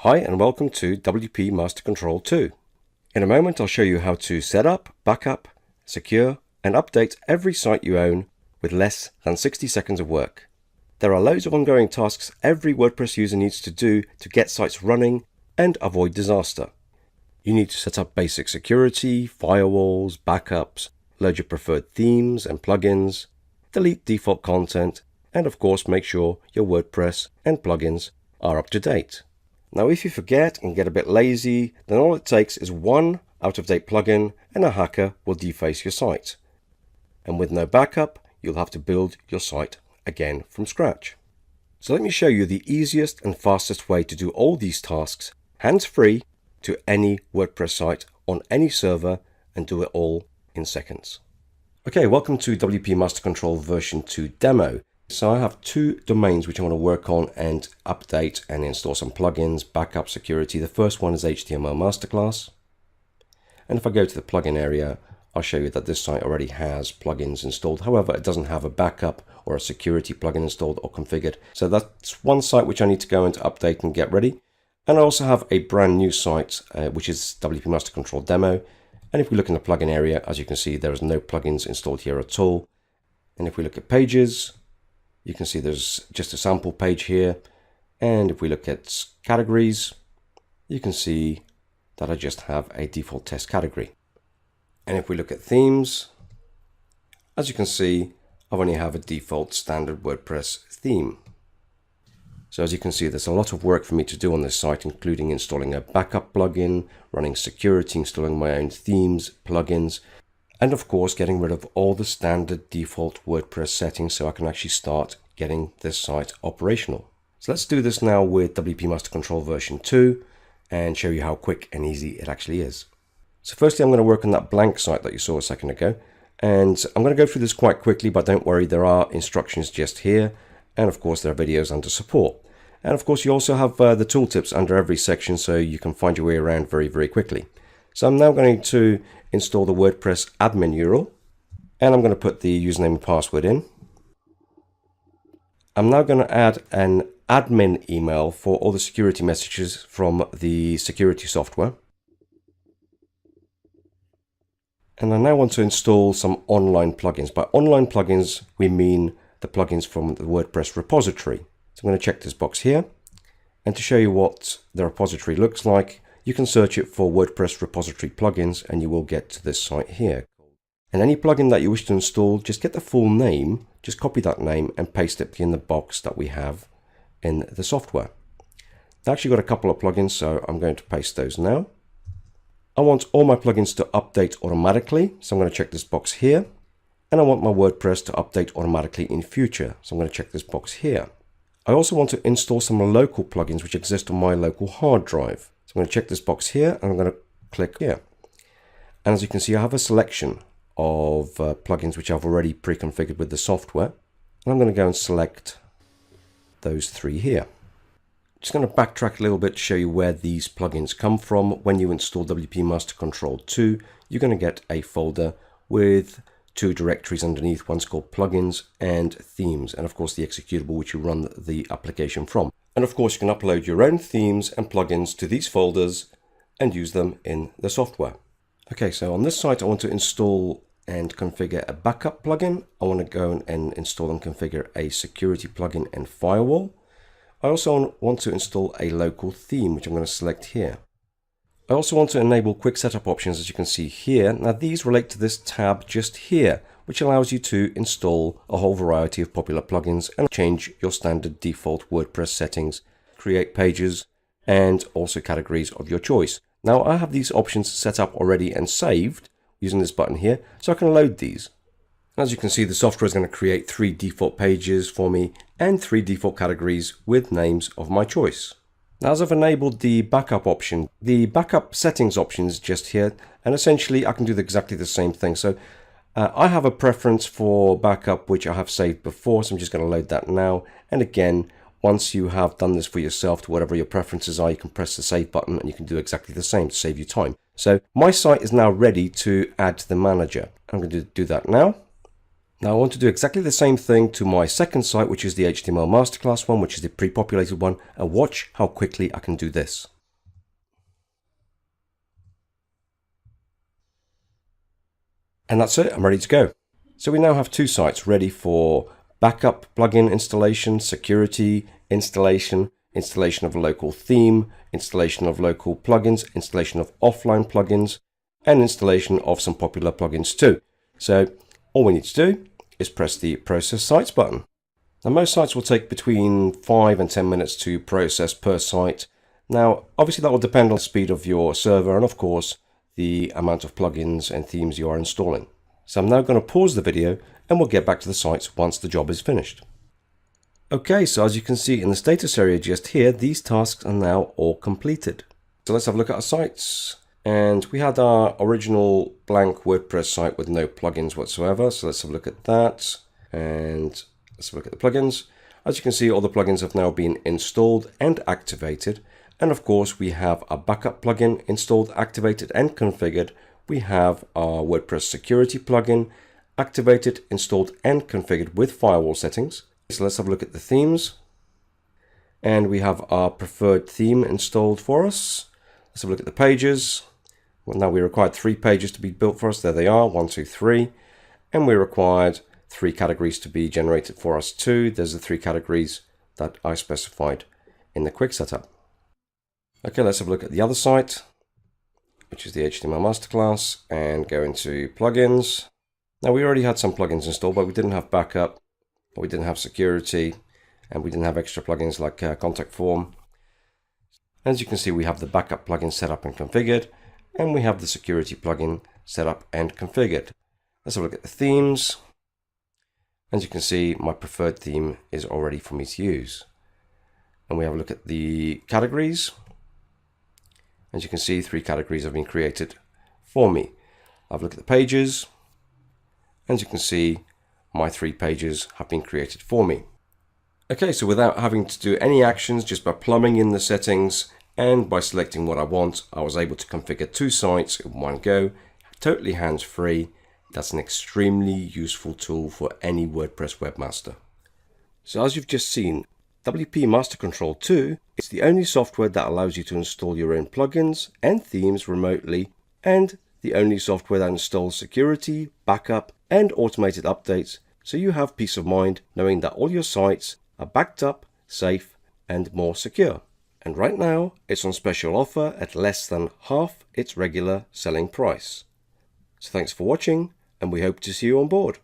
Hi and welcome to WPMasterControl2. In a moment I'll show you how to set up, backup, secure and update every site you own with less than 60 seconds of work. There are loads of ongoing tasks every WordPress user needs to do to get sites running and avoid disaster. You need to set up basic security, firewalls, backups, load your preferred themes and plugins, delete default content, and of course make sure your WordPress and plugins are up to date. Now if you forget and get a bit lazy, then all it takes is one out-of-date plugin and a hacker will deface your site. And with no backup, you'll have to build your site again from scratch. So let me show you the easiest and fastest way to do all these tasks hands-free to any WordPress site on any server and do it all in seconds. Okay, welcome to WP Master Control version 2 demo. So I have two domains which I want to work on and update and install some plugins, backup, security. The first one is HTML Masterclass. And if I go to the plugin area, I'll show you that this site already has plugins installed. However, it doesn't have a backup or a security plugin installed or configured. So that's one site which I need to go and update and get ready. And I also have a brand new site, which is WP Master Control Demo. And if we look in the plugin area, as you can see, there is no plugins installed here at all. And if we look at pages, you can see there's just a sample page here. And if we look at categories, you can see that I just have a default test category. And if we look at themes, as you can see, I only have a default standard WordPress theme. So as you can see, there's a lot of work for me to do on this site, including installing a backup plugin, running security, installing my own themes, plugins, and of course, getting rid of all the standard default WordPress settings so I can actually start getting this site operational. So let's do this now with WP Master Control version 2 and show you how quick and easy it actually is. So firstly, I'm going to work on that blank site that you saw a second ago. And I'm going to go through this quite quickly, but don't worry, there are instructions just here. And of course, there are videos under support. And of course, you also have the tooltips under every section so you can find your way around very, very quickly. So I'm now going to install the WordPress admin URL, and I'm going to put the username and password in. I'm now going to add an admin email for all the security messages from the security software. And I now want to install some online plugins. By online plugins, we mean the plugins from the WordPress repository. So I'm going to check this box here. And to show you what the repository looks like, you can search it for WordPress repository plugins and you will get to this site here. And any plugin that you wish to install, just get the full name, just copy that name and paste it in the box that we have in the software. I've actually got a couple of plugins, so I'm going to paste those now. I want all my plugins to update automatically, so I'm going to check this box here. And I want my WordPress to update automatically in future, so I'm going to check this box here. I also want to install some local plugins which exist on my local hard drive. So I'm going to check this box here and I'm going to click here. And as you can see, I have a selection of plugins which I've already pre-configured with the software. And I'm going to go and select those three here. Just going to backtrack a little bit to show you where these plugins come from. When you install WP Master Control 2, you're going to get a folder with two directories underneath. One's called plugins and themes, and of course the executable which you run the application from. And of course you can upload your own themes and plugins to these folders and use them in the software. Okay, so on this site I want to install and configure a backup plugin. I want to go and install and configure a security plugin and firewall. I also want to install a local theme, which I'm going to select here. I also want to enable quick setup options, as you can see here. Now these relate to this tab just here, which allows you to install a whole variety of popular plugins and change your standard default WordPress settings, create pages, and also categories of your choice. Now I have these options set up already and saved using this button here, so I can load these. As you can see, the software is going to create 3 default pages for me and 3 default categories with names of my choice. Now, as I've enabled the backup option, the backup settings option is just here, and essentially I can do exactly the same thing. So I have a preference for backup, which I have saved before, so I'm just going to load that now. And again, once you have done this for yourself to whatever your preferences are, you can press the save button and you can do exactly the same to save you time. So my site is now ready to add to the manager. I'm going to do that now. Now I want to do exactly the same thing to my second site, which is the HTML Masterclass one, which is the pre-populated one, and watch how quickly I can do this. And that's it, I'm ready to go. So we now have two sites ready for backup plugin installation, security installation, installation of a local theme, installation of local plugins, installation of offline plugins, and installation of some popular plugins too. So all we need to do is press the Process Sites button. Now most sites will take between 5 and 10 minutes to process per site. Now obviously that will depend on the speed of your server and of course the amount of plugins and themes you are installing. So I'm now going to pause the video and we'll get back to the sites once the job is finished. Okay, so as you can see in the status area just here, these tasks are now all completed. So let's have a look at our sites. And we had our original blank WordPress site with no plugins whatsoever. So let's have a look at that. And let's have a look at the plugins. As you can see, all the plugins have now been installed and activated. And of course, we have a backup plugin installed, activated, and configured. We have our WordPress security plugin activated, installed, and configured with firewall settings. So let's have a look at the themes. And we have our preferred theme installed for us. Let's have a look at the pages. Well, now we required 3 pages to be built for us. There they are, 1, 2, 3. And we required 3 categories to be generated for us too. There's the 3 categories that I specified in the quick setup. Okay, let's have a look at the other site, which is the HTML Masterclass, and go into plugins. Now we already had some plugins installed, but we didn't have backup, we didn't have security, and we didn't have extra plugins like contact form. As you can see, we have the backup plugin set up and configured, and we have the security plugin set up and configured. Let's have a look at the themes. As you can see, my preferred theme is already for me to use. And we have a look at the categories. As you can see, 3 categories have been created for me. I've looked at the pages. As you can see, my 3 pages have been created for me. Okay, so without having to do any actions, just by plumbing in the settings and by selecting what I want, I was able to configure 2 sites in one go, totally hands-free. That's an extremely useful tool for any WordPress webmaster. So as you've just seen, WPMasterControlV2 is the only software that allows you to install your own plugins and themes remotely, and the only software that installs security, backup, and automated updates, so you have peace of mind knowing that all your sites are backed up, safe, and more secure. And right now, it's on special offer at less than half its regular selling price. So thanks for watching, and we hope to see you on board.